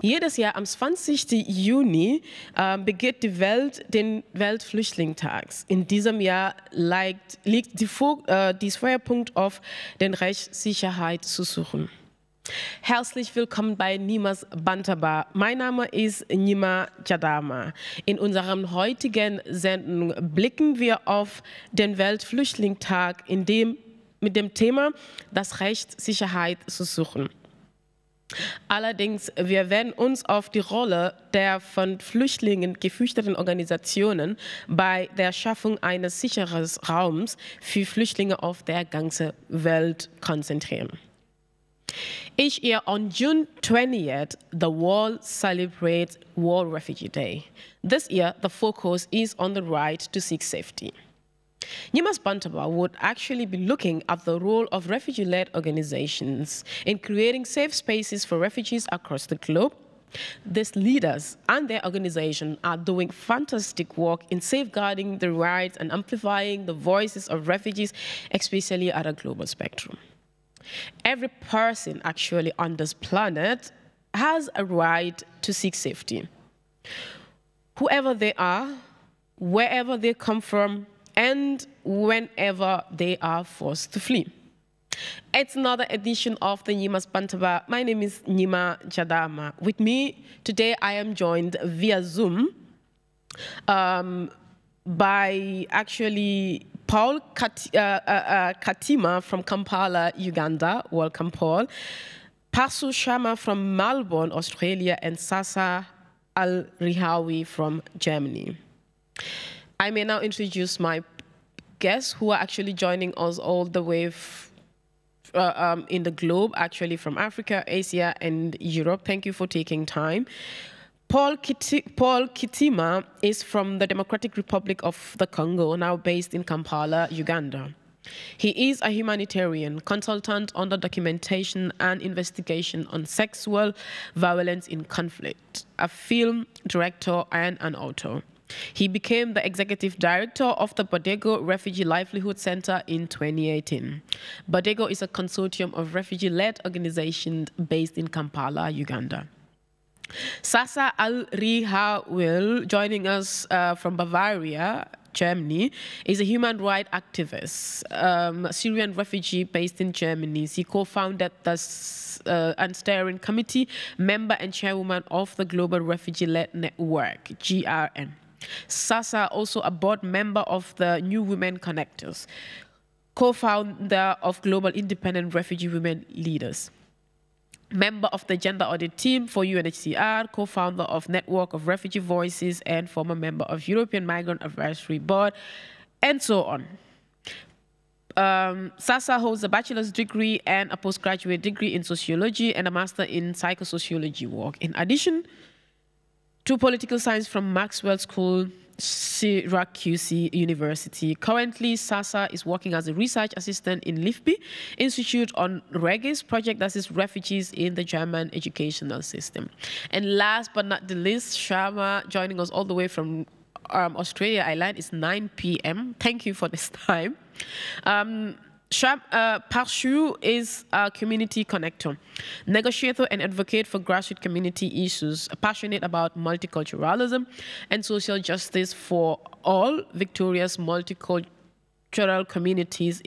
Jedes Jahr am 20. Juni begeht die Welt den Weltflüchtlingstag. In diesem Jahr liegt die Schwerpunkt auf den Recht, Sicherheit zu suchen. Herzlich willkommen bei Nyimas Bantaba. Mein Name ist Nyima. In unserem heutigen Sendung blicken wir auf den Weltflüchtlingstag, mit dem Thema das Recht, Sicherheit zu suchen. Allerdings, wir werden uns auf die Rolle der von Flüchtlingen geflüchteten Organisationen bei der Schaffung eines sicheren Raums für Flüchtlinge auf der ganzen Welt konzentrieren. Each year on June 20th, the world celebrates World Refugee Day. This year, the focus is on the right to seek safety. Nyimas Bantaba would actually be looking at the role of refugee-led organizations in creating safe spaces for refugees across the globe. These leaders and their organization are doing fantastic work in safeguarding the rights and amplifying the voices of refugees, especially at a global spectrum. Every person actually on this planet has a right to seek safety. Whoever they are, wherever they come from, and whenever they are forced to flee. It's another edition of the Nyimas Bantaba. My name is Nyima. With me today, I am joined via Zoom by actually Paul Katima from Kampala, Uganda. Welcome, Paul. Pasu Sharma from Melbourne, Australia, and Sasa Al-Rihawi from Germany. I may now introduce my guests who are actually joining us all the way in the globe, actually from Africa, Asia, and Europe. Thank you for taking time. Paul Kitima is from the Democratic Republic of the Congo, now based in Kampala, Uganda. He is a humanitarian consultant on the documentation and investigation on sexual violence in conflict, a film director and an author. He became the executive director of the Bodego Refugee Livelihood Center in 2018. Bodego is a consortium of refugee-led organizations based in Kampala, Uganda. Sasa Al-Rihawi, joining us from Bavaria, Germany, is a human rights activist, a Syrian refugee based in Germany. She co-founded the steering committee, member and chairwoman of the Global Refugee-led Network, GRN. Sasa, also a board member of the New Women Connectors, co-founder of Global Independent Refugee Women Leaders, member of the Gender Audit Team for UNHCR, co-founder of Network of Refugee Voices, and former member of European Migrant Advisory Board, and so on. Sasa holds a bachelor's degree and a postgraduate degree in sociology and a master in psychosociology work. In addition to political science from Maxwell School, Syracuse University. Currently, Sasa is working as a research assistant in LIFBI Institute on REGIS project, that is refugees in the German educational system. And last but not the least, Sharma, joining us all the way from Australia Island. It's 9 p.m. Thank you for this time. Parshu is a community connector, negotiator and advocate for grassroots community issues, passionate about multiculturalism and social justice for all Victoria's multicultural communities,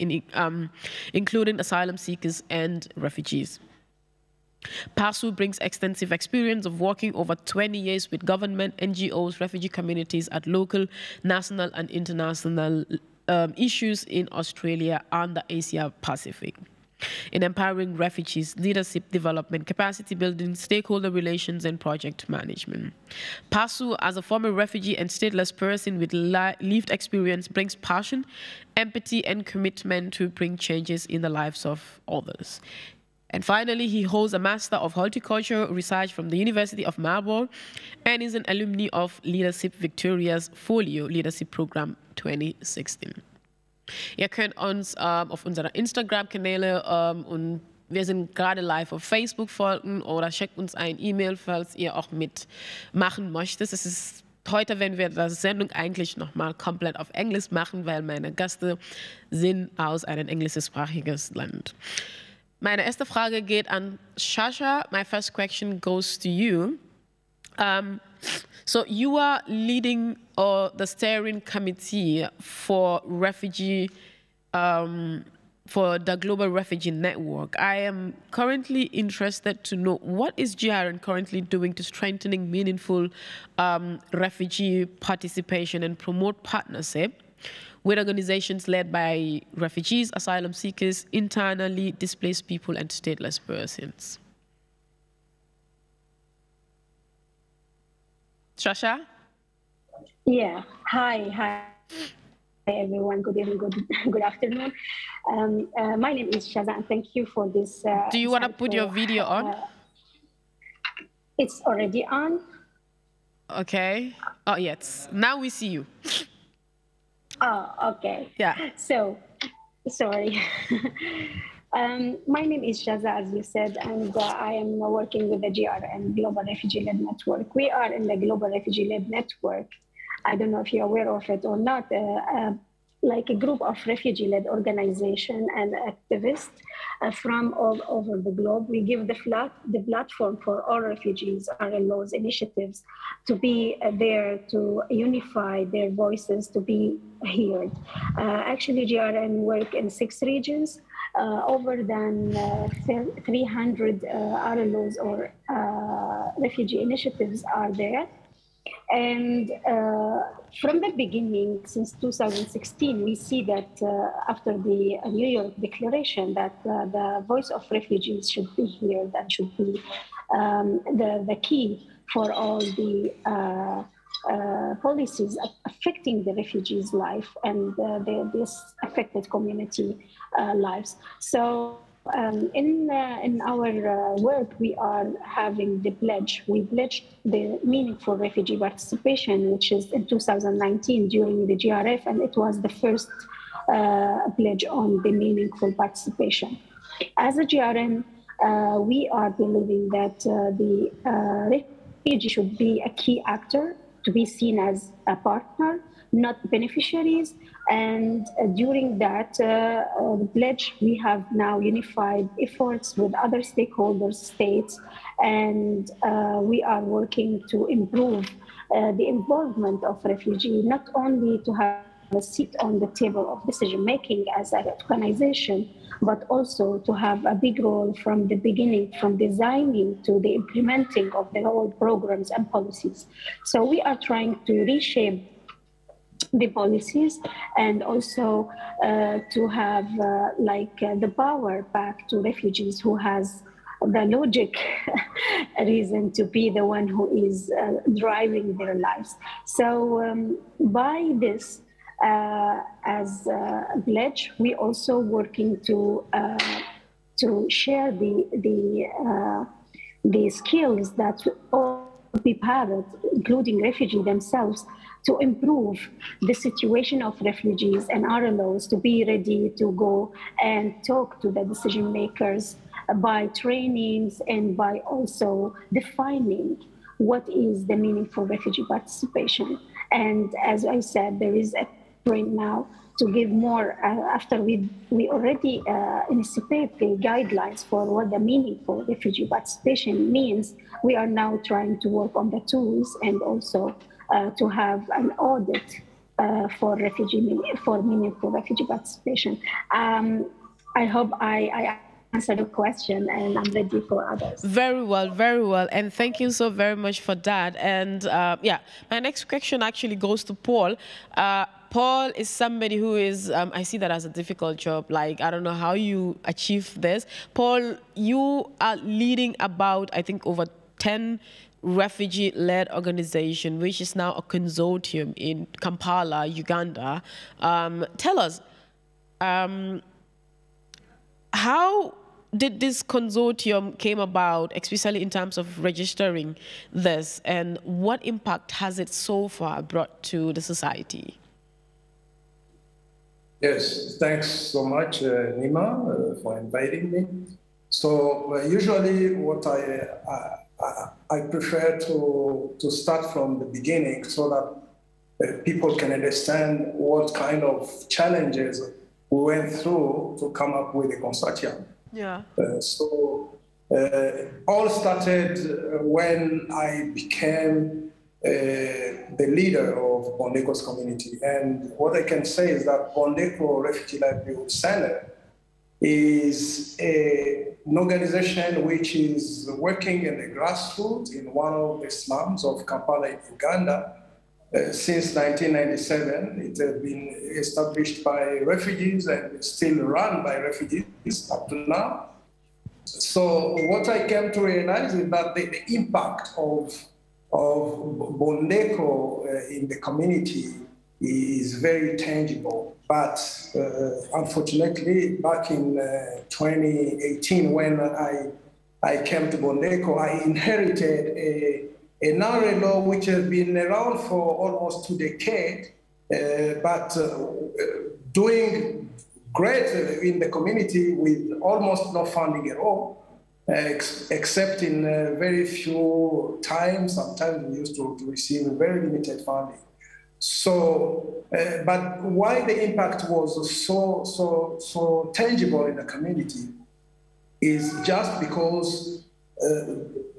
including asylum seekers and refugees. Pasu brings extensive experience of working over 20 years with government, NGOs, refugee communities at local, national and international issues in Australia and the Asia Pacific, in empowering refugees, leadership development, capacity building, stakeholder relations, and project management. Pasu, as a former refugee and stateless person with lived experience, brings passion, empathy, and commitment to bring changes in the lives of others. And finally, he holds a Master of Horticulture Research from the University of Melbourne and is an alumni of Leadership Victoria's Folio Leadership Program 2016. Ihr könnt uns auf unseren Instagram-Kanäle und wir sind gerade live auf Facebook folgen oder schickt uns ein E-Mail, falls ihr auch mitmachen möchtet. Es ist heute, wenn wir die Sendung eigentlich nochmal komplett auf Englisch machen, weil meine Gäste sind aus einem englischsprachigen Land. Meine erste Frage geht an Sasha. My first question goes to you. So you are leading the steering committee for refugee, for the Global Refugee Network. I am currently interested to know what is GRN currently doing to strengthening meaningful refugee participation and promote partnership with organizations led by refugees, asylum seekers, internally displaced people, and stateless persons. Shasha? Yeah. Hi, everyone. Good evening. Good afternoon. My name is Shaza, and thank you for this. Do you want to put your video on? It's already on. Okay. Oh, yes. Now we see you. Oh, okay. Yeah. So, sorry. My name is Shaza, as you said, and I am working with the GRN Global Refugee-Led Network. We are in the Global Refugee-Led Network. I don't know if you're aware of it or not, like a group of refugee-led organizations and activists from all over the globe. We give the platform for all refugees, RLOs, initiatives to be there to unify their voices, to be heard. Actually, GRN work in 6 regions. Over than 300 RLOs or refugee initiatives are there. And from the beginning, since 2016, we see that after the New York Declaration that the voice of refugees should be heard and should be the key for all the policies affecting the refugees' life and this affected community lives. So in our work, we are having the pledge. We pledged the meaningful refugee participation, which is in 2019 during the GRF, and it was the first pledge on the meaningful participation. As a GRN, we are believing that the refugee should be a key actor, to be seen as a partner, not beneficiaries. And during that pledge, we have now unified efforts with other stakeholders, states, and we are working to improve the involvement of refugees, not only to have a seat on the table of decision-making as an organization, but also to have a big role from the beginning, from designing to the implementing of the whole programs and policies. So we are trying to reshape the policies and also to have the power back to refugees who has the logic reason to be the one who is driving their lives. So by this, as a pledge, we also working to share the skills that all people have, including refugees themselves, to improve the situation of refugees and RLOs, to be ready to go and talk to the decision makers by trainings and by also defining what is the meaningful refugee participation. And as I said, there is a trend now to give more, after we already anticipate the guidelines for what the meaningful refugee participation means, we are now trying to work on the tools and also to have an audit for meaningful refugee participation. I hope I answered the question, and I'm ready for others. Very well, and thank you so very much for that. And yeah, my next question actually goes to Paul. Paul is somebody who is, I see that as a difficult job. Like, I don't know how you achieve this. Paul, you are leading about, I think, over 10 refugee-led organization, which is now a consortium in Kampala, Uganda. Tell us, how did this consortium came about, especially in terms of registering this, and what impact has it so far brought to the society? Yes, thanks so much, Nyima, for inviting me. So usually what I prefer to start from the beginning so that people can understand what kind of challenges we went through to come up with a consortium. Yeah. So All started when I became the leader of Bondeko's community. And what I can say is that Bondeko Refugee Livelihood Center is an organization which is working in the grassroots in one of the slums of Kampala in Uganda. Since 1997, it has been established by refugees and still run by refugees up to now. So what I came to realize is that the impact of Bondeko in the community is very tangible. But unfortunately, back in 2018, when I came to Bondeko, I inherited a NARA law which has been around for almost 2 decades, but doing great in the community with almost no funding at all, except in very few times. Sometimes we used to receive very limited funding. So, but why the impact was so tangible in the community is just because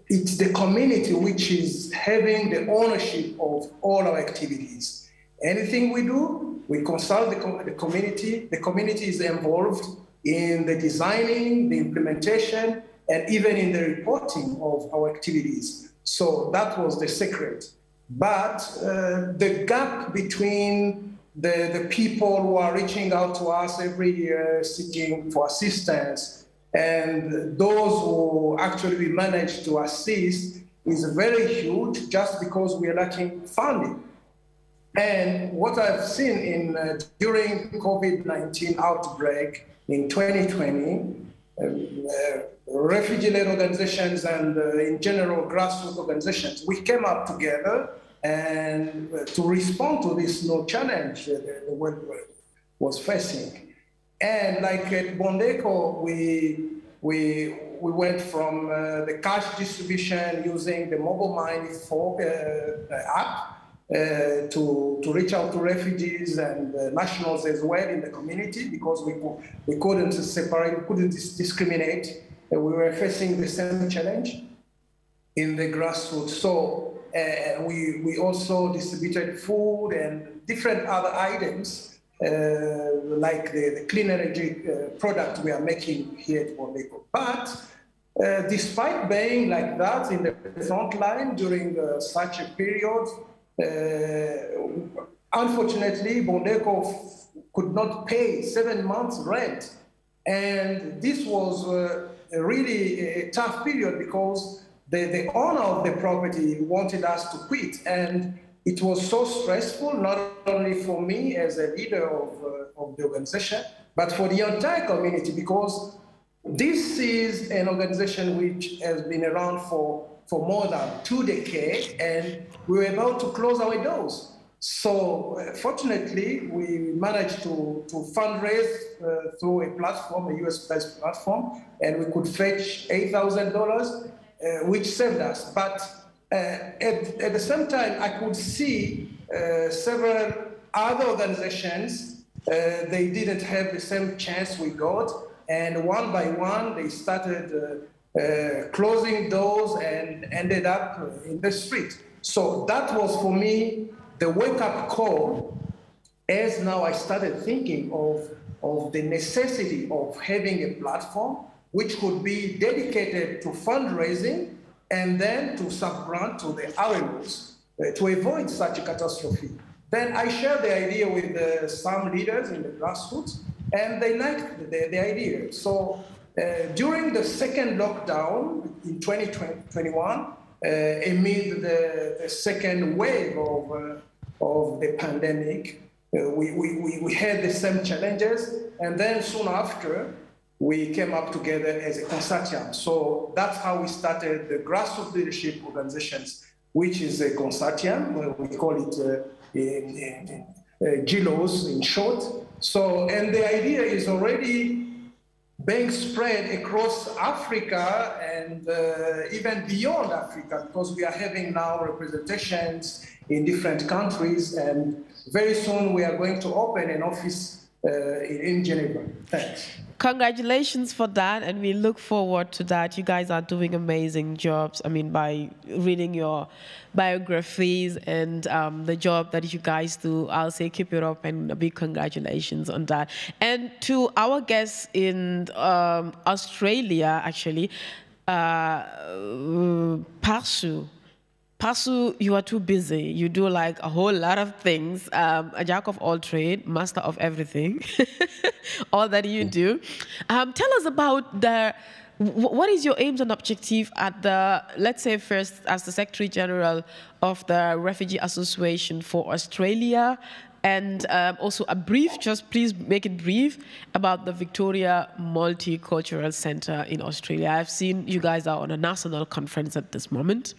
it's the community which is having the ownership of all our activities. Anything we do, we consult the community. The community is involved in the designing, the implementation, and even in the reporting of our activities. So that was the secret. But the gap between the people who are reaching out to us every year seeking for assistance and those who actually we manage to assist is very huge just because we are lacking funding. And what I've seen during COVID-19 outbreak in 2020, refugee-led organizations and in general grassroots organizations, we came up together and to respond to this new challenge the world was facing. And like at Bondeko, we went from the cash distribution using the mobile money app to reach out to refugees and nationals as well in the community because we couldn't separate, we couldn't discriminate. We were facing the same challenge in the grassroots. So we also distributed food and different other items like the clean energy product we are making here at Bondeko. But despite being like that in the front line during such a period, unfortunately, Bondeko could not pay 7 months rent. And this was really a tough period because the owner of the property wanted us to quit. And it was so stressful, not only for me as a leader of the organization, but for the entire community, because this is an organization which has been around for more than 2 decades, and we were about to close our doors. So fortunately, we managed to fundraise through a platform, a US-based platform, and we could fetch $8,000, which saved us. But at the same time, I could see several other organizations, they didn't have the same chance we got, and one by one, they started closing doors and ended up in the street. So that was for me the wake-up call, as now I started thinking of the necessity of having a platform which could be dedicated to fundraising and then to sub-grant to the RMOs to avoid such a catastrophe. Then I shared the idea with some leaders in the grassroots, and they liked the idea. So during the second lockdown in 2021, amid the second wave of the pandemic, we had the same challenges, and then soon after, we came up together as a consortium. So that's how we started the Grassroots Leadership Organizations, which is a consortium. We call it GLOs in short. So, and the idea is already being spread across Africa and even beyond Africa, because we are having now representations in different countries, and very soon we are going to open an office in Geneva. Thanks. congratulations for that, and we look forward to that. You guys are doing amazing jobs. I mean, by reading your biographies and the job that you guys do, I'll say keep it up and a big congratulations on that. And to our guests in Australia, actually, Parsu, you are too busy. You do like a whole lot of things. A jack of all trade, master of everything, all that you do. Tell us about what is your aims and objective at the, let's say first as the Secretary General of the Refugee Association for Australia, and also a brief, just please make it brief, about the Victoria Multicultural Center in Australia. I've seen you guys are on a national conference at this moment.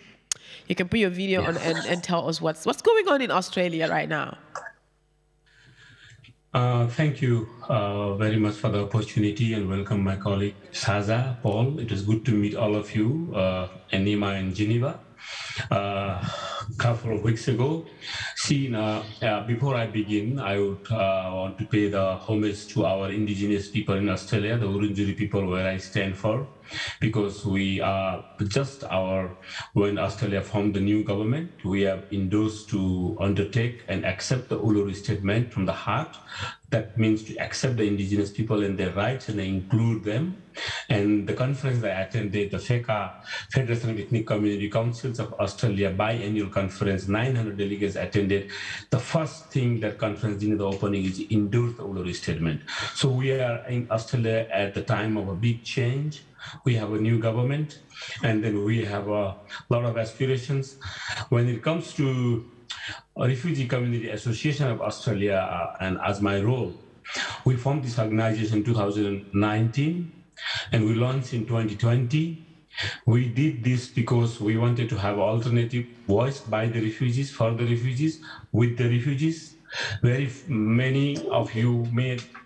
You can put your video on and tell us what's going on in Australia right now. Thank you very much for the opportunity, and welcome my colleague Saza, Paul. It is good to meet all of you, and Nyima in Geneva. Couple of weeks ago. See, before I begin, I would want to pay the homage to our indigenous people in Australia, the Wurundjeri people, where I stand for, because we are just when Australia formed the new government, we have endorsed to undertake and accept the Uluru Statement from the heart. That means to accept the indigenous people and their rights and include them. And the conference I attended, the FECA, Federation of Ethnic Community Councils of Australia biannual conference, 900 delegates attended. The first thing that conference did in the opening is endorse the Uluru Statement. So we are in Australia at the time of a big change. We have a new government, and then we have a lot of aspirations. When it comes to Refugee Community Association of Australia, and as my role, we formed this organization in 2019, and we launched in 2020. We did this because we wanted to have alternative voice by the refugees, for the refugees, with the refugees. Very many of you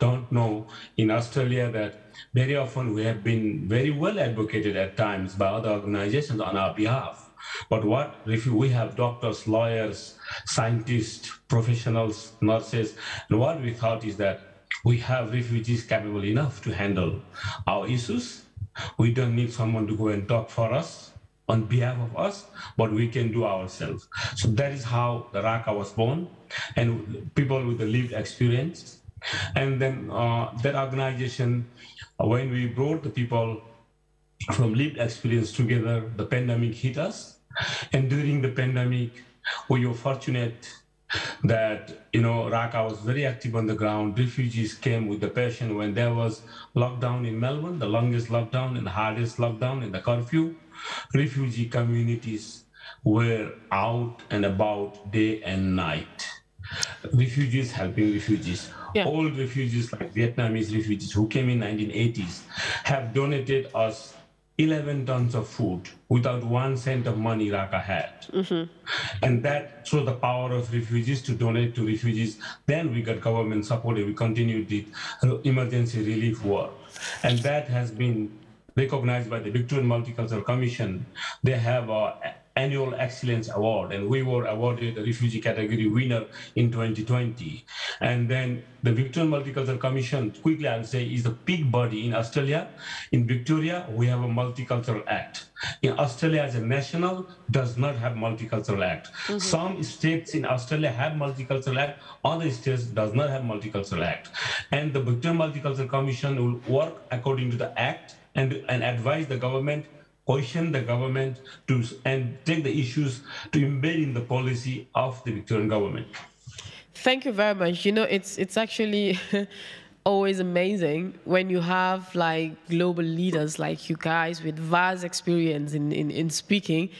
don't know in Australia that very often we have been very well advocated at times by other organizations on our behalf. But we have doctors, lawyers, scientists, professionals, nurses, and what we thought is that we have refugees capable enough to handle our issues. We don't need someone to go and talk for us on behalf of us, but we can do ourselves. So that is how the RACA was born, and people with the lived experience. And then that organization, when we brought the people from lived experience together, the pandemic hit us. And during the pandemic, we were fortunate that, RACA was very active on the ground. Refugees came with the passion when there was lockdown in Melbourne, the longest lockdown and the hardest lockdown and the curfew. Refugee communities were out and about day and night. Refugees helping refugees. Yeah. Old refugees like Vietnamese refugees who came in 1980s have donated us 11 tons of food without 1 cent of money RACA had. Mm-hmm. And that shows the power of refugees to donate to refugees. Then we got government support and we continued the emergency relief work. And that has been recognized by the Victorian Multicultural Commission. They have an annual excellence award, and we were awarded the refugee category winner in 2020. And then the Victorian Multicultural Commission, quickly I'll say, is a big body in Australia. In Victoria, we have a Multicultural Act. In Australia as a national, does not have Multicultural Act. Mm-hmm. Some states in Australia have Multicultural Act, other states does not have Multicultural Act. And the Victorian Multicultural Commission will work according to the Act and advise the government, question the government and take the issues to embed in the policy of the Victorian government. Thank you very much. It's actually always amazing when you have like global leaders like you guys with vast experience in speaking.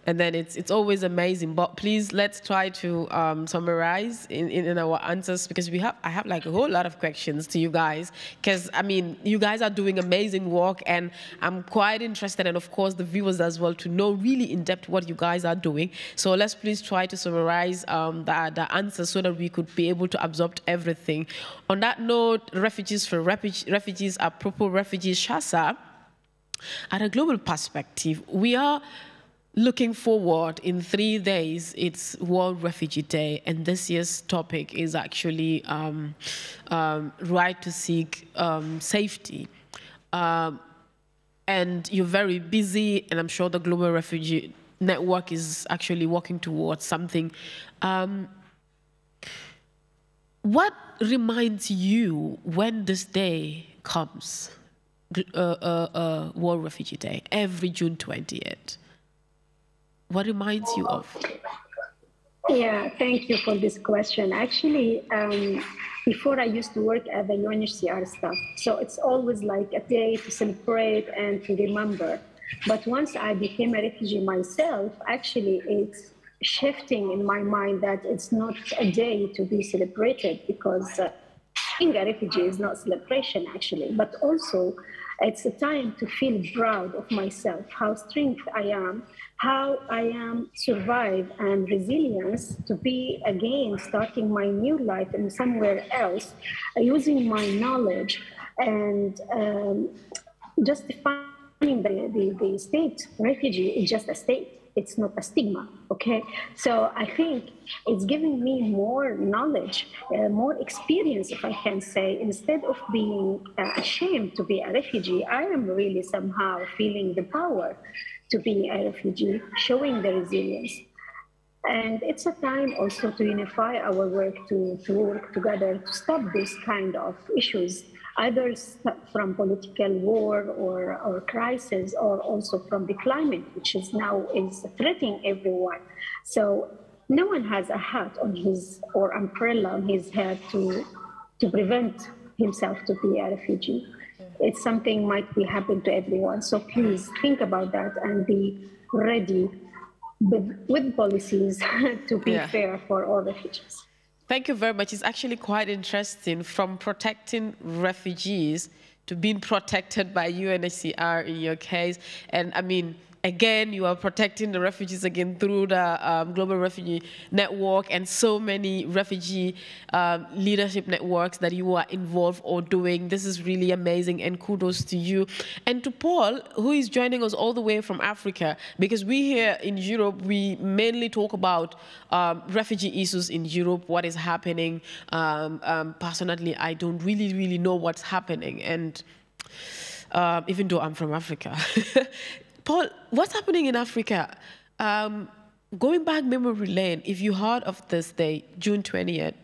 And then it's always amazing. But please, let's try to summarize in our answers, because I have like a whole lot of questions to you guys, because I mean, you guys are doing amazing work, and I'm quite interested, and of course the viewers as well, to know really in depth what you guys are doing. So let's please try to summarize the answers so that we could be able to absorb everything. On that note, refugees are proper refugees, Shasa. At a global perspective, we are looking forward, in 3 days, it's World Refugee Day, and this year's topic is actually right to seek safety. And you're very busy, and I'm sure the Global Refugee Network is actually working towards something. What reminds you when this day comes, World Refugee Day, every June 20th? What reminds you of? Yeah, thank you for this question. Actually, before I used to work at the UNHCR staff, so it's always like a day to celebrate and to remember. But once I became a refugee myself, actually it's shifting in my mind that it's not a day to be celebrated, because being a refugee is not celebration actually, but also it's a time to feel proud of myself, how strong I am, how I am survive and resilience to be again starting my new life in somewhere else, using my knowledge and justifying the state. Refugee is just a state. It's not a stigma, okay? So I think it's giving me more knowledge, more experience, if I can say. Instead of being ashamed to be a refugee, I am really somehow feeling the power to be a refugee, showing the resilience. And it's a time also to unify our work, to work together, to stop this kind of issues, either from political war or crisis, or also from the climate, which is now threatening everyone. So no one has a hat on his, or umbrella on his head to prevent himself to be a refugee. It's something might be happen to everyone. So please think about that and be ready with policies to be fair for all refugees. Thank you very much. It's actually quite interesting, from protecting refugees to being protected by UNHCR in your case. And I mean, again, you are protecting the refugees again through the Global Refugee Network and so many refugee leadership networks that you are involved or doing. This is really amazing, and kudos to you. And to Paul, who is joining us all the way from Africa, because we here in Europe, we mainly talk about refugee issues in Europe, what is happening. Personally, I don't really know what's happening, and even though I'm from Africa. Paul, what's happening in Africa? Going back memory lane, if you heard of this day, June 20th,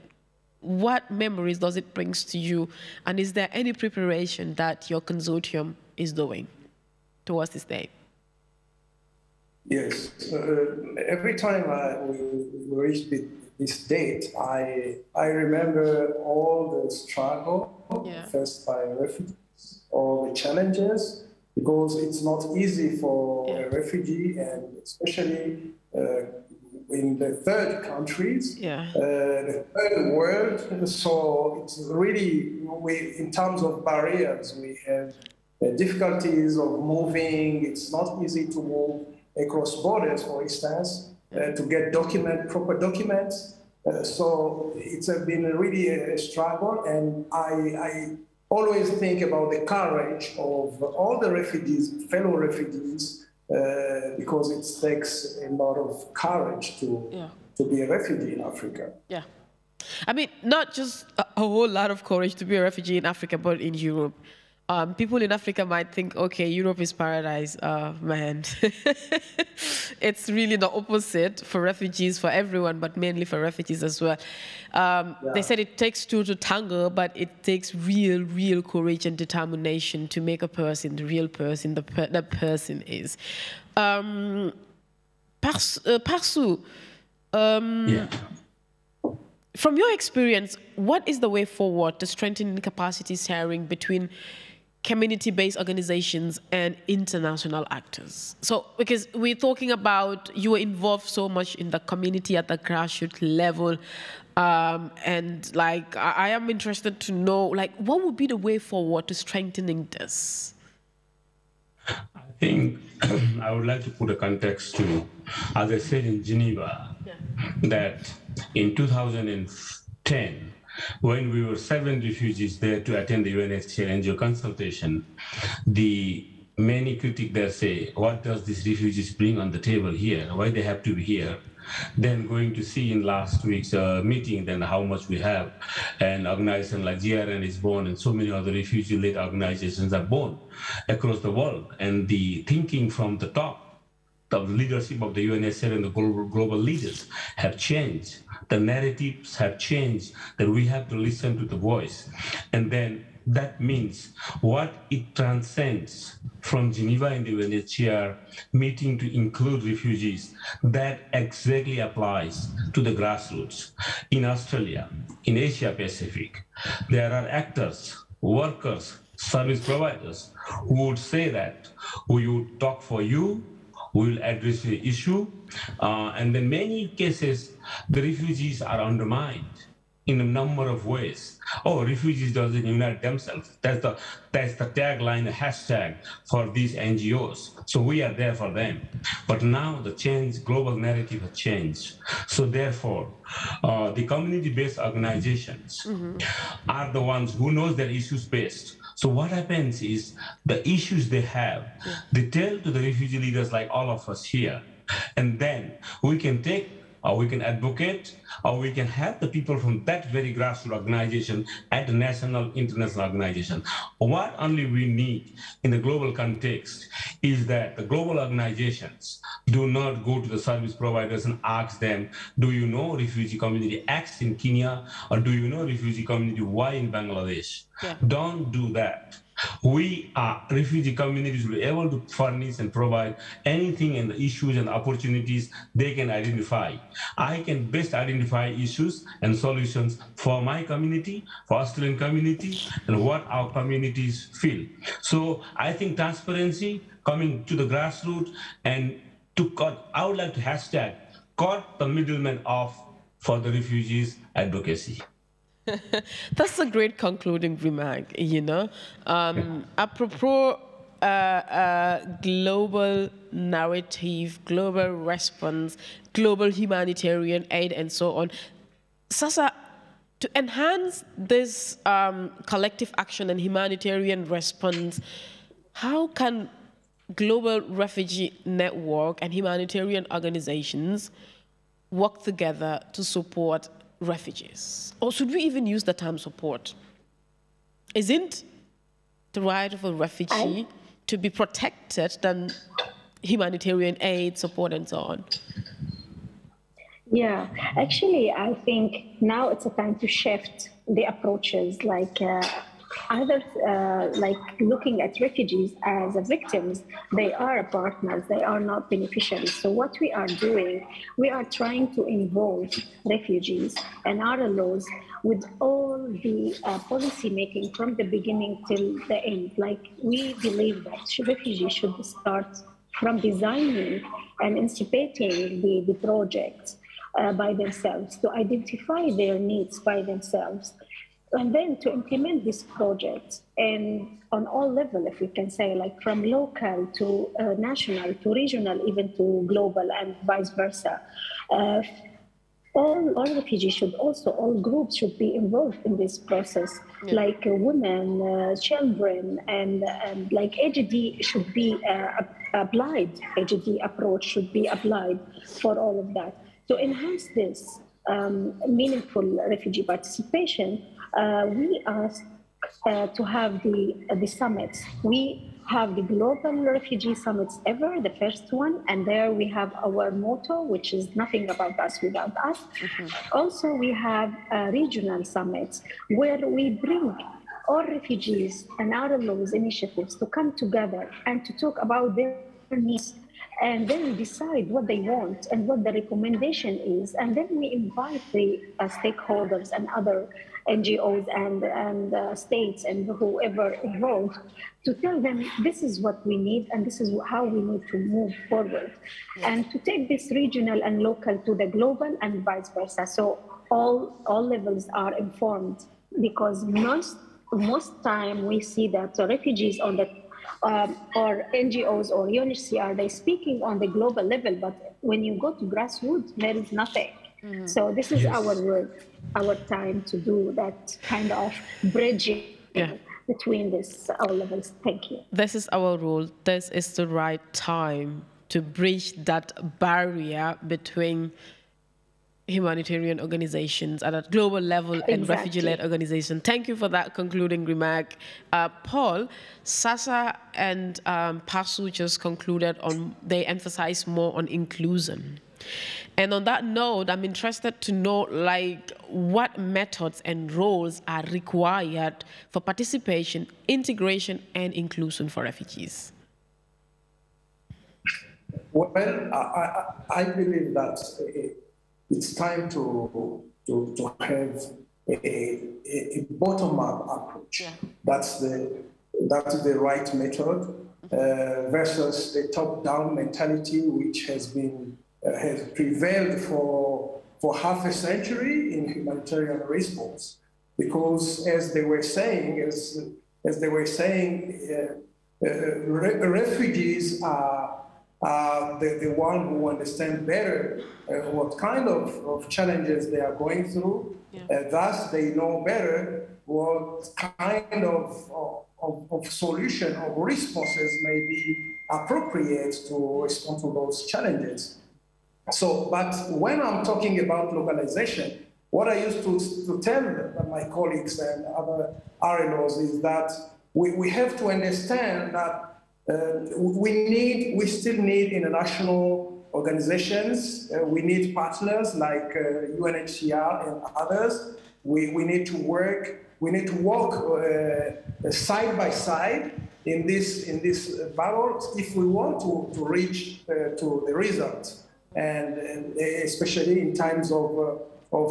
what memories does it bring to you? And is there any preparation that your consortium is doing towards this day? Yes. Every time we reach this date, I remember all the struggle faced by refugees, all the challenges, because it's not easy for a refugee, and especially in the third countries, the third world. So it's really, in terms of barriers, we have difficulties of moving. It's not easy to move across borders, for instance, to get proper documents. So it's been really a struggle, and I always think about the courage of all the refugees, fellow refugees, because it takes a lot of courage to be a refugee in Africa. Yeah. I mean, not just a whole lot of courage to be a refugee in Africa, but in Europe. People in Africa might think, okay, Europe is paradise. Man, it's really the opposite for refugees, for everyone, but mainly for refugees as well. They said it takes two to tango, but it takes real courage and determination to make a person the real person that person is. Parsu, from your experience, what is the way forward to strengthening capacity sharing between community-based organizations and international actors? So, because we're talking about, you were involved so much in the community at the grassroots level, and like, I am interested to know, like, what would be the way forward to strengthening this? I think I would like to put a context to, as I said in Geneva, that in 2010, when we were 7 refugees there to attend the UNHCR NGO consultation, the many critics there say, what does these refugees bring on the table here? Why they have to be here? Then going to see in last week's meeting, then how much we have, and organization like GRN is born, and so many other refugee-led organizations are born across the world. And the thinking from the top, the leadership of the UNHCR and the global leaders have changed. The narratives have changed, that we have to listen to the voice. And then that means what it transcends from Geneva and the UNHCR meeting to include refugees, that exactly applies to the grassroots. In Australia, in Asia Pacific, there are actors, workers, service providers who would say that we would talk for you, we will address the issue, and in many cases, the refugees are undermined in a number of ways. Oh, refugees doesn't unite themselves. That's the tagline, the hashtag for these NGOs. So we are there for them. But now the global narrative has changed. So therefore, the community-based organizations are the ones who knows their issues best. So what happens is the issues they have, they tell to the refugee leaders like all of us here, and then we can take, or we can advocate, or we can have the people from that very grassroots organization at the national, international organization. What only we need in the global context is that the global organizations do not go to the service providers and ask them, do you know refugee community X in Kenya, or do you know refugee community Y in Bangladesh? Yeah. Don't do that. We are refugee communities will be able to furnish and provide anything and the issues and opportunities they can identify. I can best identify issues and solutions for my community, for Australian community, and what our communities feel. So I think transparency coming to the grassroots, and to cut, I would like to hashtag cut the middleman off for the refugees advocacy. That's a great concluding remark, you know. Apropos global narrative, global response, global humanitarian aid, and so on. Sasa, to enhance this collective action and humanitarian response, how can global refugee network and humanitarian organizations work together to support refugees? Or should we even use the term support? Isn't the right of a refugee to be protected than humanitarian aid, support, and so on? Yeah, actually, I think now it's a time to shift the approaches, like either like looking at refugees as victims. They are partners, they are not beneficiaries. So what we are doing, we are trying to involve refugees and our laws with all the policy making from the beginning till the end. Like, we believe that refugees should start from designing and anticipating the projects by themselves, to identify their needs by themselves, and then to implement these projects, and on all levels, if we can say, like from local to national to regional, even to global, and vice versa. All refugees should also, all groups should be involved in this process, like women, children, and like AGD should be applied, AGD approach should be applied for all of that. To enhance this meaningful refugee participation, we asked to have the summits. We have the global refugee summits ever, the first one, and there we have our motto, which is nothing about us without us. Also, we have regional summits where we bring all refugees and our laws initiatives to come together and to talk about their needs, and then decide what they want and what the recommendation is. And then we invite the stakeholders and other NGOs and states and whoever involved to tell them this is what we need and this is how we need to move forward. And to take this regional and local to the global and vice versa. So all levels are informed, because most time we see that the refugees on the or NGOs or UNHCR, they're speaking on the global level, but when you go to grassroots, there is nothing. So this is our work, our time to do that kind of bridging between our levels. Thank you. This is our role. This is the right time to bridge that barrier between humanitarian organizations at a global level and refugee-led organizations. Thank you for that concluding remark. Paul, Sasa and Pasu just concluded on, they emphasize more on inclusion. And on that note, I'm interested to know, like, what methods and roles are required for participation, integration, and inclusion for refugees? Well, I believe that it's time to have a bottom-up approach. Yeah. That's the right method versus the top-down mentality, which has prevailed for half a century in humanitarian response. Because as they were saying, refugees are the one who understand better what kind of challenges they are going through. Yeah. Thus, they know better what kind of solution or responses may be appropriate to respond to those challenges. So, but when I'm talking about localization, what I used to tell my colleagues and other RLOs is that we have to understand that we still need international organizations. We need partners like UNHCR and others. We need to work. We need to walk side by side in this battle if we want to reach to the results, and especially in times of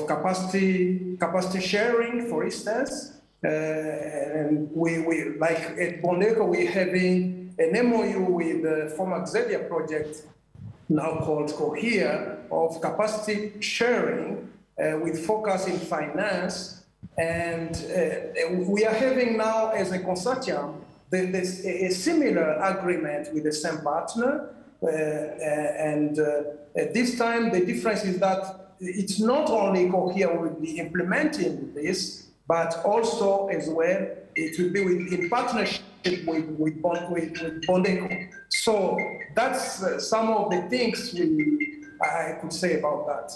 capacity sharing, for instance. And we like at Bondeko, we're having an MOU with the former Xavier project, now called COHERE, of capacity sharing with focus in finance. And we are having now, as a consortium, a similar agreement with the same partner. And at this time, the difference is that it's not only COHERE will be implementing this, but also as well, it will be in partnership with Bondeko. So that's some of the things I could say about that.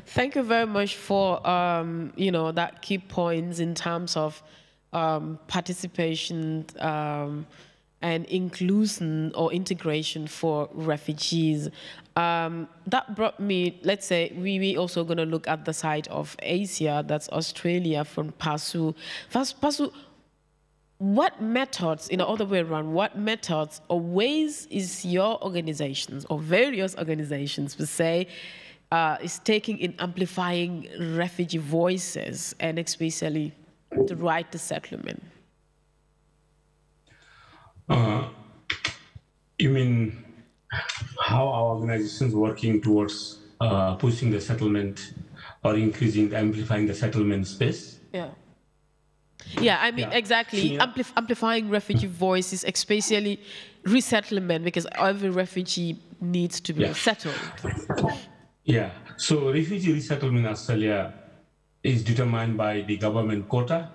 Thank you very much for that key points in terms of participation and inclusion or integration for refugees. That brought me, let's say, we also going to look at the side of Asia, that's Australia, from Pasu. First, Pasu, what methods, in the other way around, what methods or ways is your organizations or various organizations, per se, is taking in amplifying refugee voices and especially the right to settlement? You mean how our organizations working towards pushing the settlement or increasing, amplifying the settlement space? Yeah. Yeah, I mean, exactly. Yeah. Amplifying refugee voices, especially resettlement, because every refugee needs to be settled. Yeah, so refugee resettlement in Australia is determined by the government quota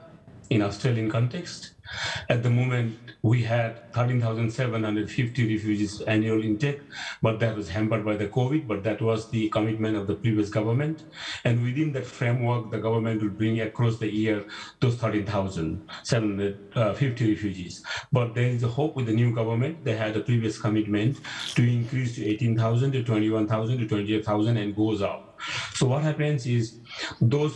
in Australian context. At the moment, we had 13,750 refugees annual intake, but that was hampered by the COVID, but that was the commitment of the previous government. And within that framework, the government will bring across the year those 13,750 refugees. But there is a hope with the new government. They had a previous commitment to increase to 18,000 to 21,000 to 28,000 and goes up. So what happens is the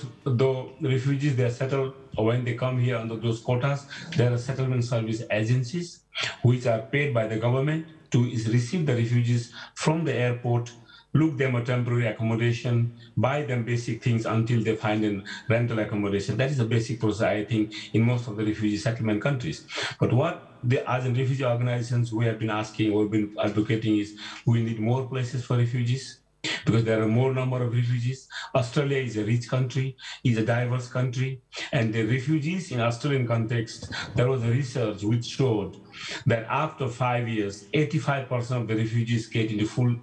refugees, they are settled, or when they come here under those quotas, there are settlement service agencies which are paid by the government to receive the refugees from the airport, look them a temporary accommodation, buy them basic things until they find a rental accommodation. That is a basic process, I think, in most of the refugee settlement countries. But what as in refugee organizations we have been asking or been advocating is we need more places for refugees. because there are more number of refugees. Australia is a rich country, is a diverse country, and the refugees in Australian context, there was a research which showed that after 5 years, 85% of the refugees get into full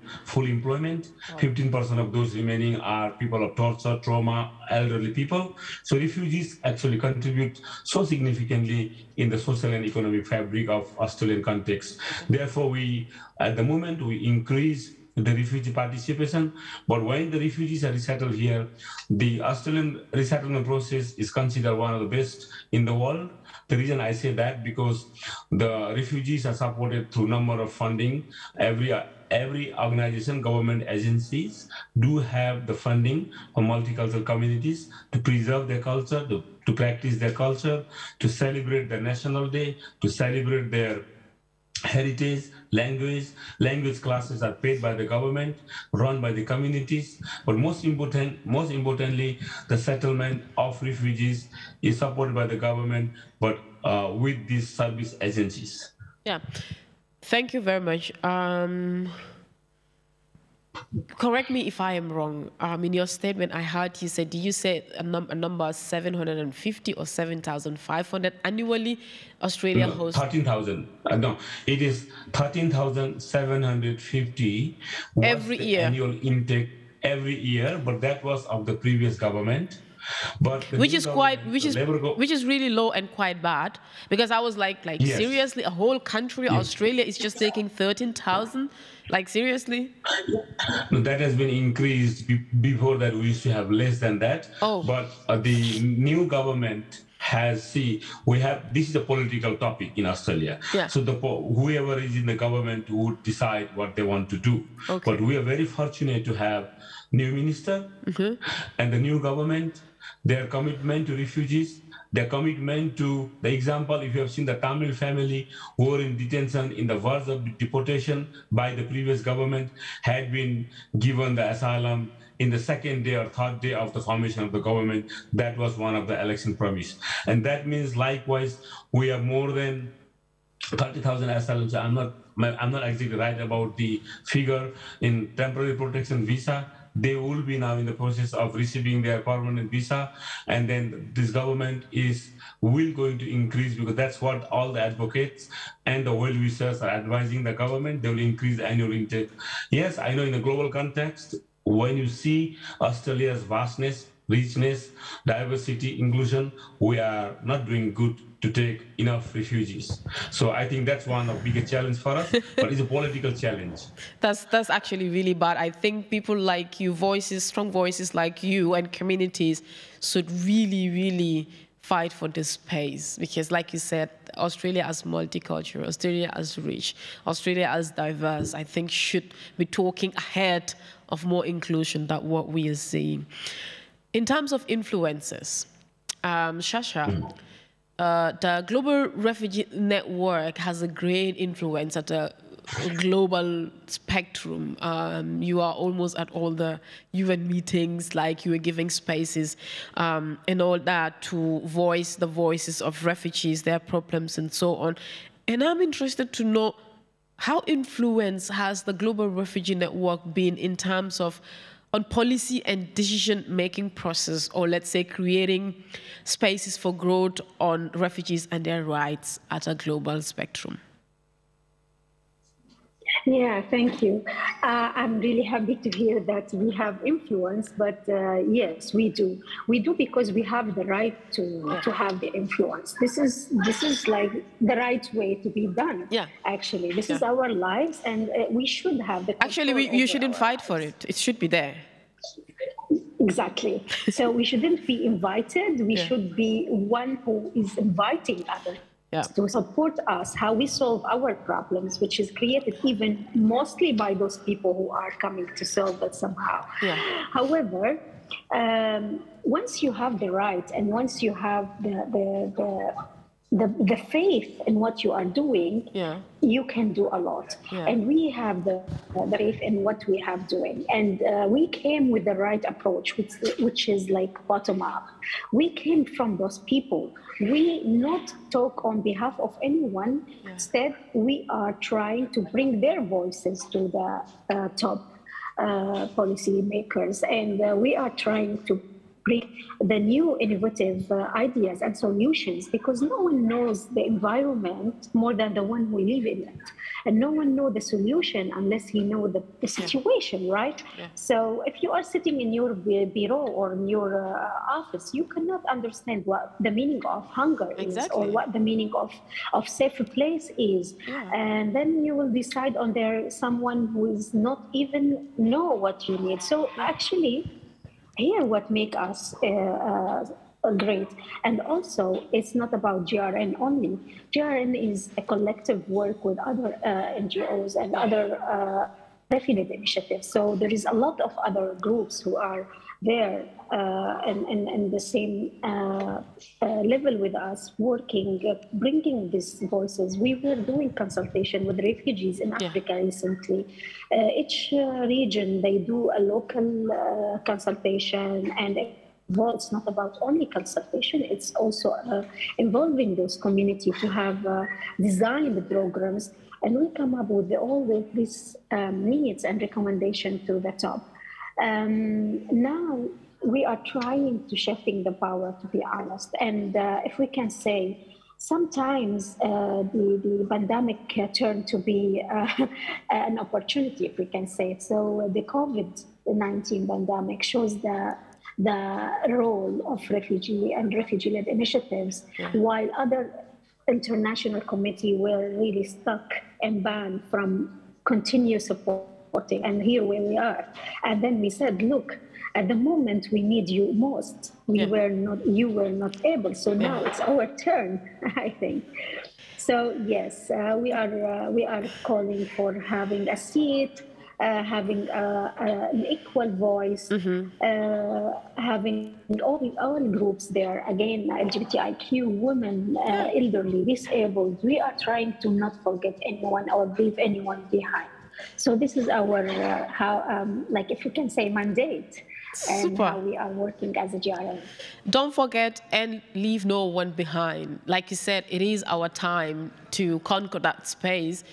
employment. 15% of those remaining are people of torture, trauma, elderly people. So refugees actually contribute so significantly in the social and economic fabric of Australian context. Therefore, at the moment, we increase the refugee participation, but when the refugees are resettled here, the Australian resettlement process is considered one of the best in the world. The reason I say that, because the refugees are supported through number of funding. Every organization, government agencies do have the funding for multicultural communities to preserve their culture, to practice their culture, to celebrate their national day, to celebrate their heritage, language classes are paid by the government, run by the communities, but most importantly, the settlement of refugees is supported by the government, but with these service agencies. Yeah, thank you very much. Correct me if I am wrong. In your statement, I heard you said, did you say a number 750 or 7,500 annually? Australia hosts 13,000. No, it is 13,750 every year. Annual intake every year, but that was of the previous government. But which is really low and quite bad, because I was like yes. Seriously, a whole country, yes. Australia is just taking 13,000, like seriously? No, that has been increased. Before that, we used to have less than that. Oh. But the new government this is a political topic in Australia. Yeah. So whoever is in the government would decide what they want to do. Okay. But we are very fortunate to have new minister and the new government. Their commitment to refugees, their commitment to the example, if you have seen the Tamil family who were in detention in the verge of deportation by the previous government, had been given the asylum in the second day or third day of the formation of the government. That was one of the election promise. And that means likewise, we have more than 30,000 asylums. I'm not exactly right about the figure in temporary protection visa. They will be now in the process of receiving their permanent visa, and then this government will going to increase, because that's what all the advocates and the well-wishers are advising the government. They will increase the annual intake. Yes, I know in the global context, when you see Australia's vastness, richness, diversity, inclusion, we are not doing good to take enough refugees. So I think that's one of the biggest challenge for us, but it's a political challenge. That's actually really bad. I think people like you, strong voices like you and communities should really, really fight for this space, because like you said, Australia as multicultural, Australia as rich, Australia as diverse, I think should be talking ahead of more inclusion than what we are seeing. In terms of influences, Shasha, the Global Refugee Network has a great influence at a global spectrum. You are almost at all the UN meetings, like you are giving spaces and all that to voice the voices of refugees, their problems and so on. And I'm interested to know, how influenced has the Global Refugee Network been in terms of on policy and decision-making process, or let's say creating spaces for growth on refugees and their rights at a global spectrum? Yeah, thank you. I'm really happy to hear that we have influence, but yes, we do. We do because we have the right to have the influence. This is like the right way to be done. Yeah. Actually, this is our lives, and we should have the. Actually, you shouldn't fight for it. It should be there. Exactly. So we shouldn't be invited. We should be one who is inviting others. To support us, how we solve our problems, which is created even mostly by those people who are coming to solve it somehow. Yeah. However, once you have the right and once you have the faith in what you are doing, you can do a lot. Yeah. And we have the faith in what we have doing. And we came with the right approach, which is like bottom up. We came from those people. We not talk on behalf of anyone. Instead, we are trying to bring their voices to the top. policy makers, and we are trying to bring the new innovative ideas and solutions, because no one knows the environment more than the one who live in it. And no one knows the solution unless he knows the situation, right? Yeah. So if you are sitting in your bureau or in your office, you cannot understand what the meaning of hunger is, or what the meaning of safe place is. Yeah. And then you will decide on someone who is not even know what you need. So actually, here what make us great. And also, it's not about GRN only. GRN is a collective work with other NGOs and other refugee initiatives. So there is a lot of other groups who are there in the same level with us, working, bringing these voices. We were doing consultation with refugees in Africa recently. Each region, they do a local consultation, and it's not about only consultation, it's also involving those communities to have designed the programs, and we come up with all these needs and recommendations to the top. Now we are trying to shifting the power, to be honest, and if we can say, sometimes the pandemic turned to be an opportunity, if we can say it. So the COVID-19 pandemic shows the role of refugee and refugee-led initiatives, while other international committees were really stuck and banned from continuous supporting. And here where we are. And then we said, look, at the moment we need you most. You were not able. So now it's our turn, I think. So yes, we are calling for having a seat, having an equal voice, having all groups there. Again, LGBTIQ, women, elderly, disabled. We are trying to not forget anyone or leave anyone behind. So this is our, like if you can say, mandate. And how we are working as a GRN. Don't forget and leave no one behind. Like you said, it is our time to conquer that space.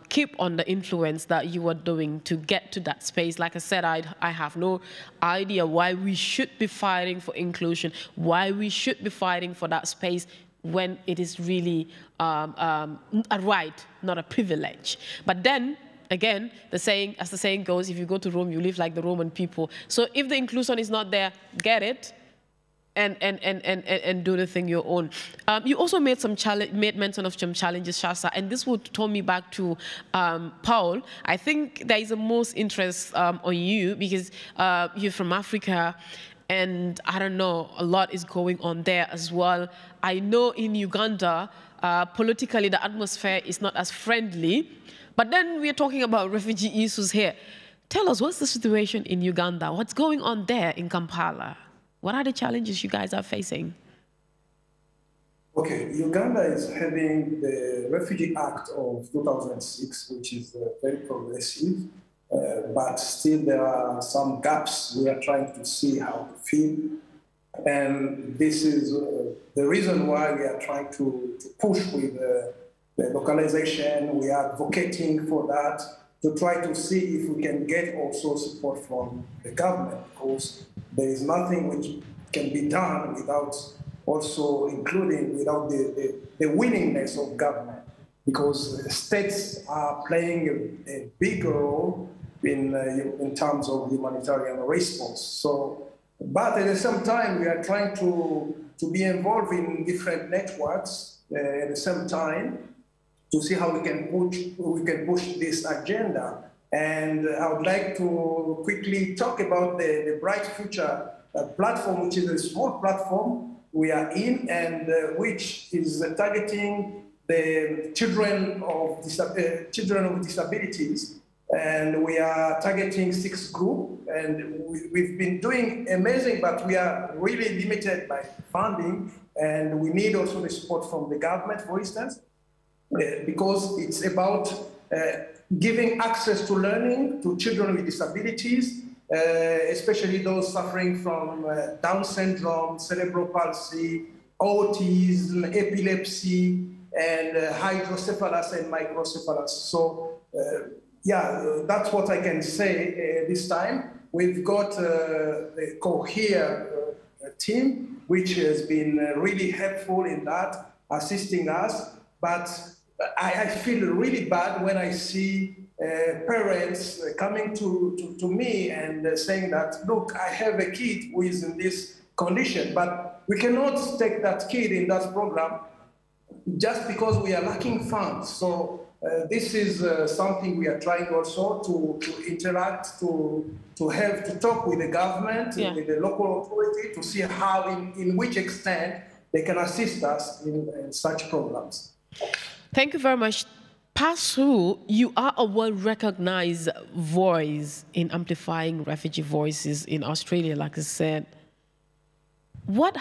Keep on the influence that you are doing to get to that space. Like I said, I have no idea why we should be fighting for inclusion, why we should be fighting for that space when it is really a right, not a privilege. But then, again, as the saying goes, if you go to Rome, you live like the Roman people. So if the inclusion is not there, get it and do the thing your own. You also made mention of some challenges, Shasa, and this would turn me back to Paul. I think there is the most interest on you because you're from Africa, and I don't know, a lot is going on there as well. I know in Uganda, politically the atmosphere is not as friendly. But then we're talking about refugee issues here. Tell us, what's the situation in Uganda? What's going on there in Kampala? What are the challenges you guys are facing? Okay, Uganda is having the Refugee Act of 2006, which is very progressive, but still there are some gaps. We are trying to see how to fill. And this is the reason why we are trying to push with the localization. We are advocating for that to try to see if we can get also support from the government, because there is nothing which can be done without also including, without the willingness of government, because states are playing a bigger role in terms of humanitarian response. So, but at the same time, we are trying to be involved in different networks at the same time, to see how we can push this agenda. And I would like to quickly talk about the Bright Future platform, which is a small platform we are in, and which is targeting the children of disabilities. And we are targeting 6 groups, and we've been doing amazing, but we are really limited by funding, and we need also the support from the government, for instance. Because it's about giving access to learning to children with disabilities, especially those suffering from Down syndrome, cerebral palsy, autism, epilepsy, and hydrocephalus and microcephalus. So yeah, that's what I can say this time. We've got the Cohere team, which has been really helpful in that, assisting us. But I feel really bad when I see parents coming to me and saying that, look, I have a kid who is in this condition, but we cannot take that kid in that program just because we are lacking funds. So this is something we are trying also to interact, to have to talk with the government, with the local authority, to see how, in which extent they can assist us in such programs. Thank you very much. Pasru, you are a well-recognized voice in amplifying refugee voices in Australia, like I said. What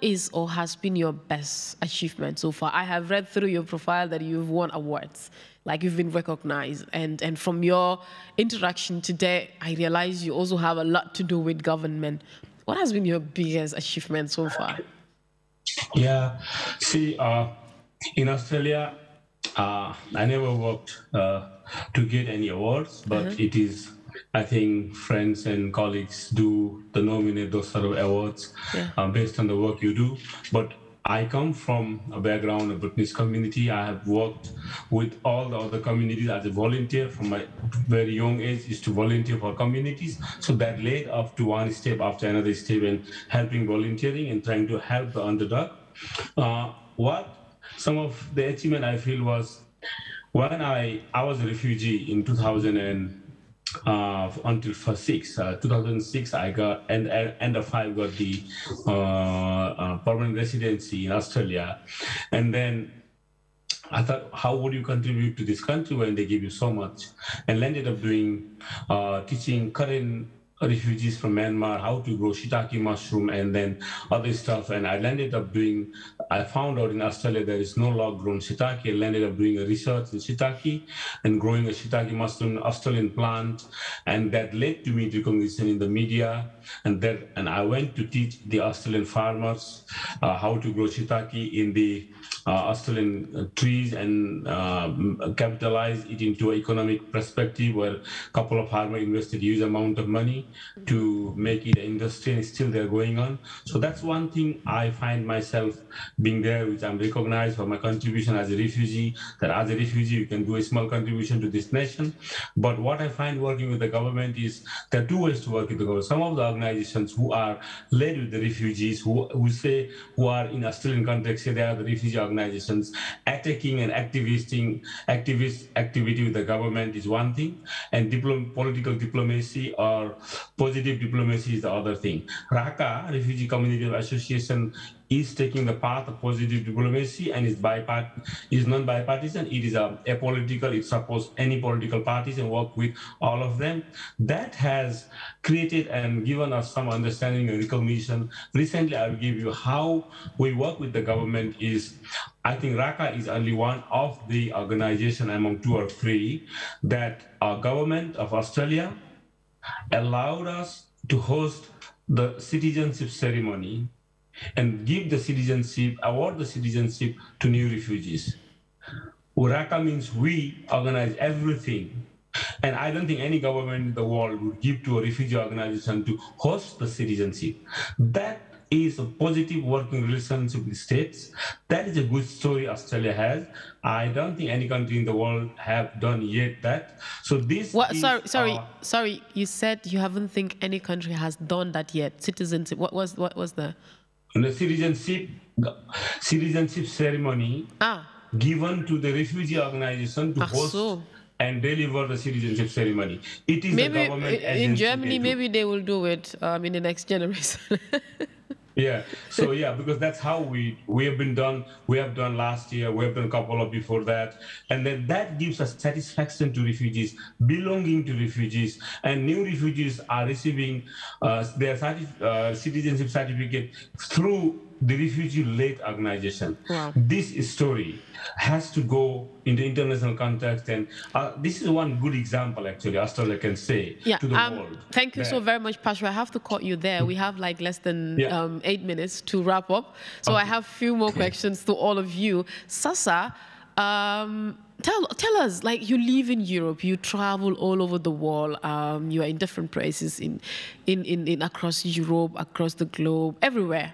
is or has been your best achievement so far? I have read through your profile that you've won awards, like you've been recognized. And from your interaction today, I realize you also have a lot to do with government. What has been your biggest achievement so far? Yeah, see, in Australia, I never worked to get any awards, but it is, I think, friends and colleagues do nominate those sort of awards based on the work you do. But I come from a background of Business community. I have worked with all the other communities as a volunteer from my very young age, is to volunteer for communities. So that led up to one step after another step in helping volunteering and trying to help the underdog. Some of the achievement I feel was when I was a refugee in 2000 until 2006, I got end of 5 got the permanent residency in Australia, and then I thought, how would you contribute to this country when they give you so much? And ended up doing teaching current refugees from Myanmar how to grow shiitake mushroom and then other stuff. And I ended up doing, I found out in Australia there is no log-grown shiitake. I ended up doing a research in shiitake and growing a shiitake mushroom Australian plant. And that led to me recognition in the media. And I went to teach the Australian farmers how to grow shiitake in the Australian trees and capitalize it into an economic perspective where a couple of farmers invested huge amount of money to make it an industry, and still they're going on. So that's one thing I find myself being there, which I'm recognized for my contribution as a refugee, that as a refugee you can do a small contribution to this nation. But what I find working with the government is there are two ways to work with the government. Some of the organizations who are led with the refugees, who are in Australian context, say they are the refugee organizations, attacking and activist activity with the government is one thing, and political diplomacy or positive diplomacy is the other thing. RACA, Refugee Community Association, is taking the path of positive diplomacy and is non-bipartisan. It is apolitical. It supports any political parties and work with all of them. That has created and given us some understanding and recognition. Recently, I will give you how we work with the government is, I think RACA is only one of the organizations among 2 or 3 that our government of Australia allowed us to host the citizenship ceremony and give the citizenship, award the citizenship to new refugees. RACA means we organize everything. And I don't think any government in the world would give to a refugee organization to host the citizenship. That is a positive working relationship with states. That is a good story Australia has. I don't think any country in the world have done yet that. So this sorry, you said you haven't think any country has done that yet. Citizenship, what was the citizenship ceremony given to the refugee organization to host and deliver the citizenship ceremany. It is maybe the government in Germany, maybe they will do it in the next generation. Yeah, so yeah, because that's how we have been done. We have done last year, we have done a couple of before that. And then that gives us satisfaction to refugees, belonging to refugees. And new refugees are receiving their citizenship certificate through the refugee-led organization. Wow. This story has to go in the international context, and this is one good example, actually, Australia can say to the world. Thank you so very much, Pastor. I have to cut you there. We have like less than 8 minutes to wrap up. So I have a few more questions to all of you. Sasa, tell us, like, you live in Europe, you travel all over the world, you are in different places in across Europe, across the globe, everywhere.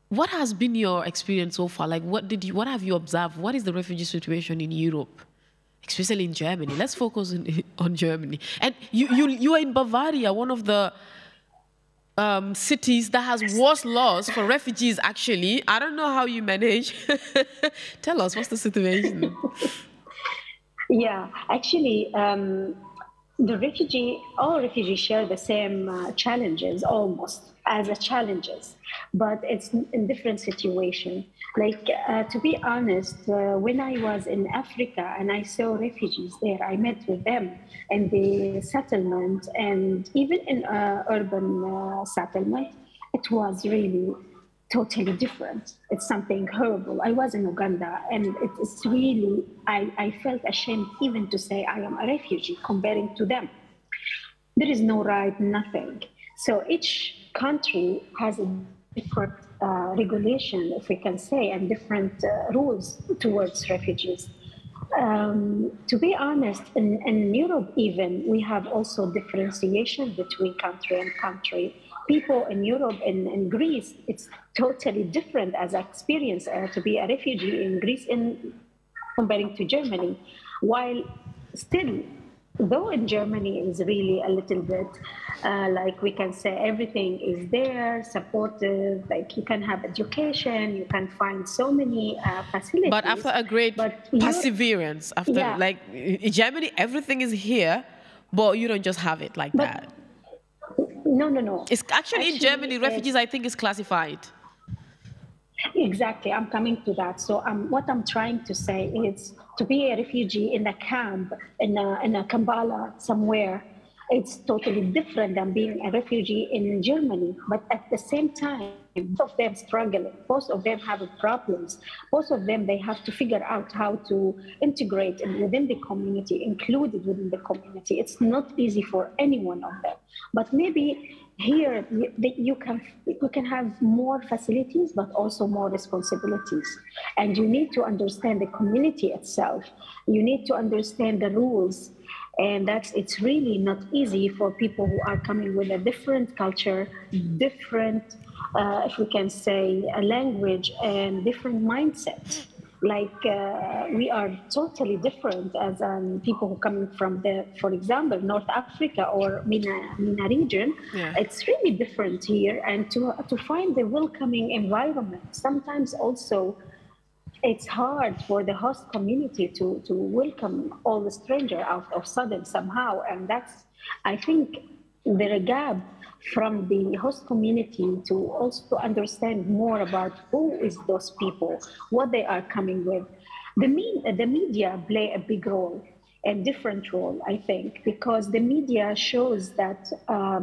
What has been your experience so far? Like, what have you observed? What is the refugee situation in Europe, especially in Germany? Let's focus on Germany. And you are in Bavaria, one of the cities that has worse laws for refugees, actually. I don't know how you manage. Tell us, what's the situation? Yeah, actually, all refugees share the same challenges, almost as challenges, but it's in different situation. Like, to be honest, when I was in Africa and I saw refugees there, I met with them in the settlement and even in urban settlement. It was really totally different. It's something horrible. I was in Uganda, and it's really, I felt ashamed even to say I am a refugee comparing to them. There is no right, nothing. So each country has a different regulation, if we can say, and different rules towards refugees. To be honest, in Europe even, we have also differentiation between country and country. People in Europe and in Greece, it's totally different as experience to be a refugee in Greece in comparing to Germany. While still, though in Germany is really a little bit, like we can say everything is there, supportive, like you can have education, you can find so many facilities. But after a great perseverance, like in Germany, everything is here, but you don't just have it like that. No. It's actually in Germany, refugees, I think, is classified. Exactly, I'm coming to that. So what I'm trying to say is to be a refugee in a camp, in a Kampala somewhere, it's totally different than being a refugee in Germany. But at the same time, both of them struggling, both of them have problems, both of them, they have to figure out how to integrate within the community, included within the community. It's not easy for any one of them. But maybe here you can have more facilities, but also more responsibilities. And you need to understand the community itself. You need to understand the rules. And it's really not easy for people who are coming with a different culture, different, if we can say, a language and different mindset. Like we are totally different as people who coming from for example, North Africa or MENA region. Yeah. It's really different here, and to find the welcoming environment. Sometimes also it's hard for the host community to welcome all the stranger out of sudden somehow, and that's, I think, the gap from the host community to also understand more about who is those people, what they are coming with. The media play a big role, a different role, I think, because the media shows that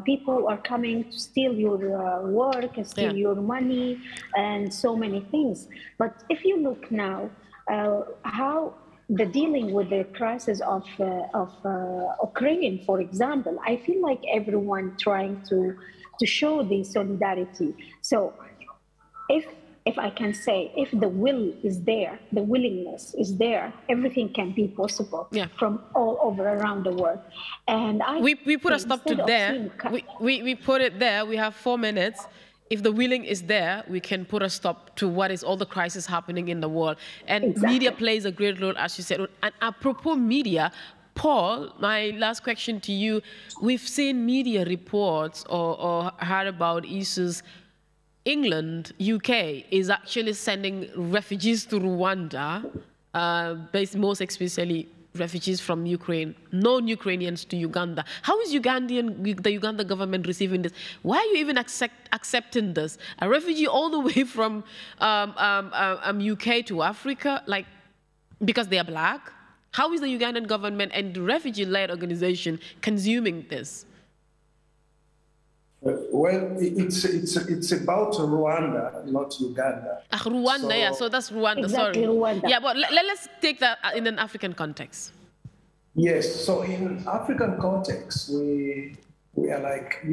people are coming to steal your work and steal your money and so many things. But if you look now, how the dealing with the crisis of Ukraine, for example, I feel like everyone trying to show the solidarity. So if I can say, if the will is there, the willingness is there, everything can be possible from all over around the world. And we put a stop to there. We put it there. We have 4 minutes. If the willing is there, we can put a stop to what is all the crisis happening in the world. And media plays a great role, as you said. And apropos media, Paul, my last question to you. We've seen media reports or heard about issues. England, UK, is actually sending refugees to Rwanda, most especially refugees from Ukraine, non-Ukrainians to Uganda. How is the Uganda government receiving this? Why are you even accepting this? A refugee all the way from UK to Africa, like, because they are black? How is the Ugandan government and the refugee-led organization consuming this? Well, it's about Rwanda, not Uganda. Rwanda, so that's Rwanda, exactly, sorry. Rwanda. Yeah, but let's take that in an African context. Yes, so in African context, we are like,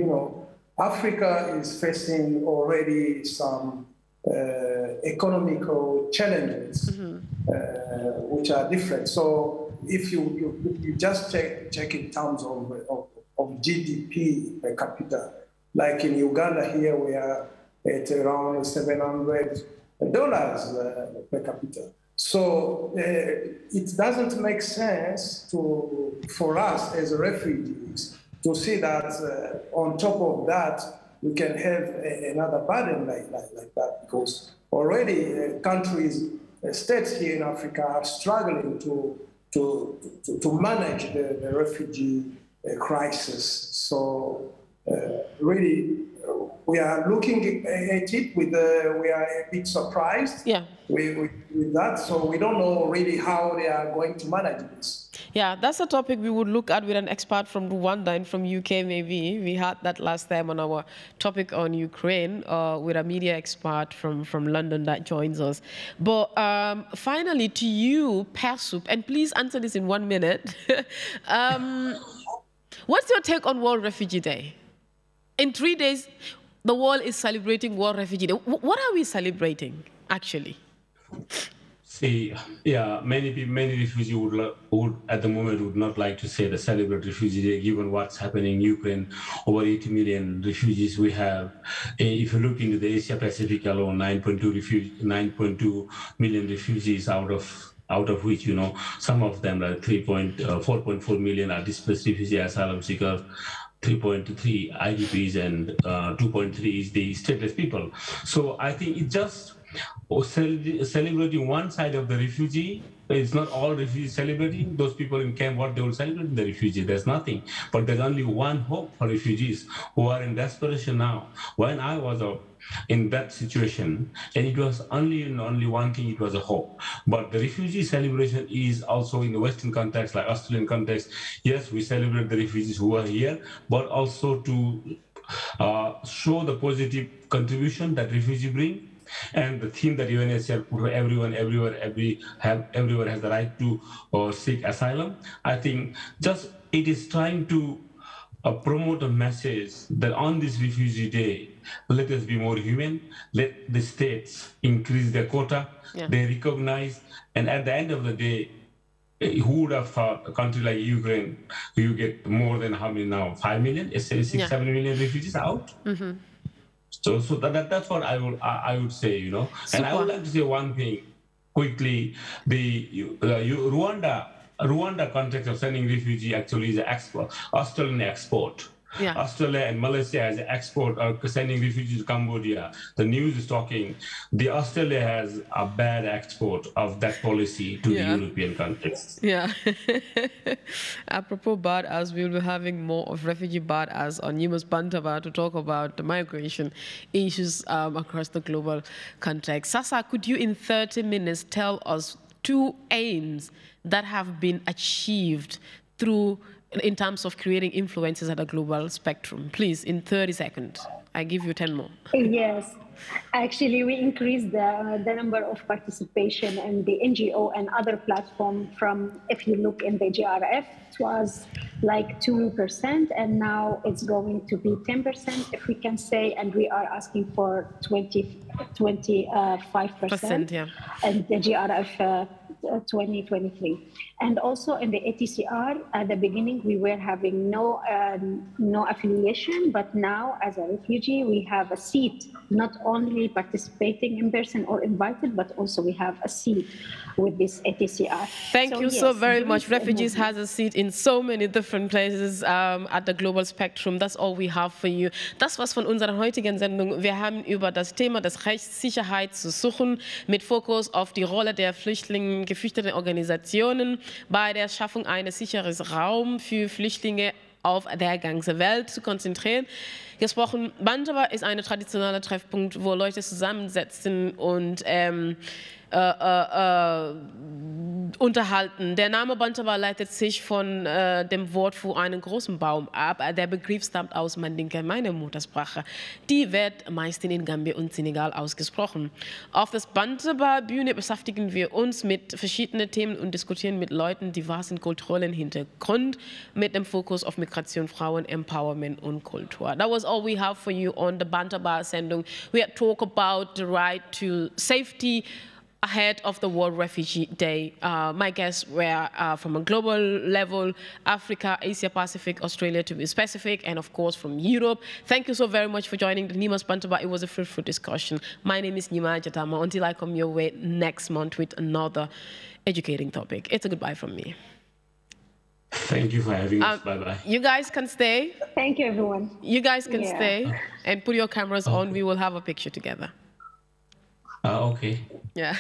Africa is facing already some economical challenges, which are different. So if you just check in terms of GDP per capita, like in Uganda here, we are at around $700 per capita. So it doesn't make sense for us as refugees to see that on top of that, we can have another burden like that, because already countries, states here in Africa are struggling to manage the refugee crisis. So really, we are looking at it we are a bit surprised with that. So we don't know really how they are going to manage this. Yeah, that's a topic we would look at with an expert from Rwanda and from UK maybe. We had that last time on our topic on Ukraine with a media expert from London that joins us. But finally, to you, Persup, and please answer this in 1 minute. What's your take on World Refugee Day? In 3 days, the world is celebrating World Refugee Day. What are we celebrating, actually? See, yeah, many refugees would at the moment would not like to say the celebrate Refugee Day, given what's happening in Ukraine. Over 80 million refugees we have. If you look into the Asia Pacific alone, 9.2 million refugees, out of which, you know, some of them are 4.4 million are displaced refugees, asylum seekers, 3.3 IDPs, and 2.3 is the stateless people. So I think it just celebrating one side of the refugee. It's not all refugees celebrating. Those people in camp, what they will celebrate the refugee. There's nothing. But there's only one hope for refugees who are in desperation now. When I was in that situation, and it was only one thing, it was a hope. But the refugee celebration is also in the Western context, like Australian context. Yes, we celebrate the refugees who are here, but also to show the positive contribution that refugees bring. And the theme that UNHCR put, everyone has the right to seek asylum. I think just it is trying to promote a message that on this Refugee Day, let us be more human. Let the states increase their quota. Yeah. They recognize, and at the end of the day, who would have thought a country like Ukraine, you get more than how many now? 5 million, 7 million refugees out. Mm-hmm. So that's what I would say, you know. And I would like to say one thing quickly: the Rwanda context of sending refugee actually is an Australian export. Yeah. Australia and Malaysia as an export are sending refugees to Cambodia. The news is talking. Australia has a bad export of that policy to the European context. Yeah. Apropos badass, we will be having more of refugee badass on Nyimas Bantaba to talk about the migration issues across the global context. Sasa, could you in 30 minutes tell us 2 aims that have been achieved in terms of creating influences at a global spectrum? Please, in 30 seconds. I give you 10 more. Yes. Actually, we increased the number of participation in the NGO and other platform from, if you look in the GRF, it was like 2%, and now it's going to be 10%, if we can say, and we are asking for 25%, yeah. And the GRF 2023. And also in the ATCR, at the beginning, we were having no affiliation, but now as a refugee, we have a seat, not only participating in person or invited, but also we have a seat with this ATCR. Thank you so very much. Refugees has a seat in so many different places at the global spectrum. That's all we have for you. Das war's von unserer heutigen Sendung. Wir haben über das Thema des Rechts, Sicherheit zu suchen, mit Fokus auf die Rolle der geflüchteten Organisationen bei der Schaffung eines sicheren Raums für Flüchtlinge auf der ganzen Welt zu konzentrieren. Gesprochen, Bantaba ist ein traditioneller Treffpunkt, wo Leute zusammensetzen und unterhalten. Der Name Bantaba leitet sich von dem Wort für einen großen Baum ab. Der Begriff stammt aus Mandinka, meiner Muttersprache. Die wird meistens in Gambia und Senegal ausgesprochen. Auf der Bantaba-Bühne beschäftigen wir uns mit verschiedenen Themen und diskutieren mit Leuten diversen kulturellen Hintergrund mit dem Fokus auf Migration, Frauen, Empowerment und Kultur. That was all we have for you on the Bantaba-Sendung. We had talked about the right to safety ahead of the World Refugee Day. My guests were from a global level, Africa, Asia Pacific, Australia to be specific, and of course from Europe. Thank you so very much for joining the Nyimas Bantaba. It was a fruitful discussion. My name is Nyima Jatama. Until I come your way next month with another educating topic. It's a goodbye from me. Thank you for having us. Bye-bye. You guys can stay. Thank you, everyone. You guys can stay and put your cameras on. We will have a picture together. Okay. Yeah.